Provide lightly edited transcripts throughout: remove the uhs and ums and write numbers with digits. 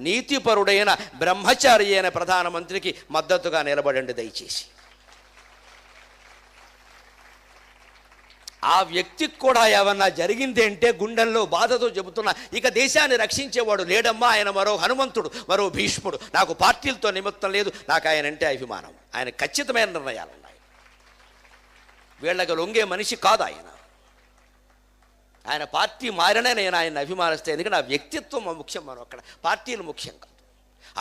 నీతిపరుడైన బ్రహ్మచారి అయిన ప్రధానమంత్రికి మద్దతుగా నిలబడండి దయచేసి. ఆ వ్యక్తికి కూడా ఏమన్నా జరిగింది అంటే గుండెల్లో బాధతో చెబుతున్నా, ఇక దేశాన్ని రక్షించేవాడు లేడమ్మా, ఆయన మరో హనుమంతుడు, మరో భీష్ముడు. నాకు పార్టీలతో నిమిత్తం లేదు, నాకు ఆయన అంటే అభిమానం. ఆయన ఖచ్చితమైన నిర్ణయాలు ఉన్నాయి. వీళ్ళకి లొంగే మనిషి కాదు ఆయన. ఆయన పార్టీ మారినే నేను ఆయన అభిమానిస్తే, ఎందుకంటే నా వ్యక్తిత్వం ముఖ్యం, మనం అక్కడ పార్టీలు ముఖ్యం కాదు.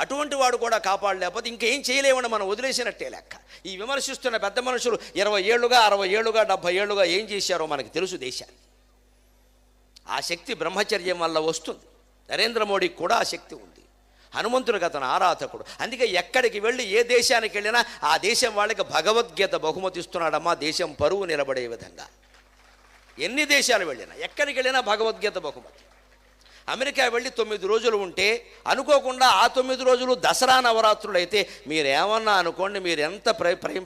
అటువంటి వాడు కూడా కాపాడలేకపోతే ఇంకేం చేయలేమని మనం వదిలేసినట్టే లెక్క. ఈ విమర్శిస్తున్న పెద్ద మనుషులు 20 ఏళ్ళుగా 60 ఏళ్ళుగా 70 ఏళ్ళుగా ఏం చేశారో మనకు తెలుసు దేశాన్ని. ఆ శక్తి బ్రహ్మచర్యం వల్ల వస్తుంది. నరేంద్ర మోడీకి కూడా ఆ శక్తి ఉంది. హనుమంతుడికి అతను ఆరాధకుడు. అందుకే ఎక్కడికి వెళ్ళి ఏ దేశానికి వెళ్ళినా ఆ దేశం వాళ్ళకి భగవద్గీత బహుమతి ఇస్తున్నాడమ్మా, దేశం పరువు నిలబడే విధంగా. ఎన్ని దేశాలు వెళ్ళినా ఎక్కడికి వెళ్ళినా భగవద్గీత బహుమతి. అమెరికా వెళ్ళి 9 రోజులు ఉంటే అనుకోకుండా ఆ 9 రోజులు దసరా నవరాత్రులు అయితే మీరేమన్నా అనుకోండి, మీరు ఎంత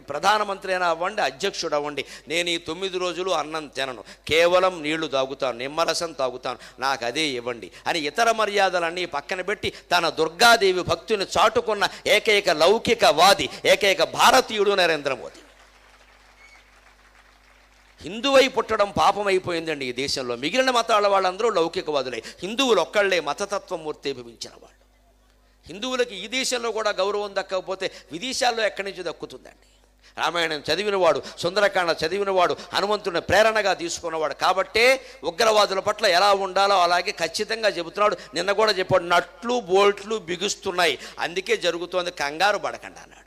ప్రధానమంత్రి అయినా అవ్వండి, అధ్యక్షుడు అవ్వండి, నేను ఈ 9 రోజులు అన్నం తినను, కేవలం నీళ్లు తాగుతాను, నిమ్మరసం తాగుతాను, నాకు అదే ఇవ్వండి అని ఇతర మర్యాదలన్నీ పక్కన పెట్టి తన దుర్గాదేవి భక్తుని చాటుకున్న ఏకైక లౌకికవాది, ఏకైక భారతీయుడు నరేంద్ర మోదీ. హిందువై పుట్టడం పాపమైపోయిందండి ఈ దేశంలో. మిగిలిన మతాల వాళ్ళందరూ లౌకికవాదులై, హిందువులు ఒక్కళ్లే మతతత్వం మూర్తీభవించిన వాళ్ళు. హిందువులకి ఈ దేశంలో కూడా గౌరవం దక్కకపోతే విదేశాల్లో ఎక్కడి నుంచి దక్కుతుందండి? రామాయణం చదివినవాడు, సుందరకాండ చదివినవాడు, హనుమంతుడిని ప్రేరణగా తీసుకున్నవాడు. కాబట్టే ఉగ్రవాదుల పట్ల ఎలా ఉండాలో అలాగే ఖచ్చితంగా చెబుతున్నాడు. నిన్న కూడా చెప్పాడు, నట్లు బోల్ట్లు బిగుస్తున్నాయి, అందుకే జరుగుతోంది, కంగారు పడకండి అన్నాడు.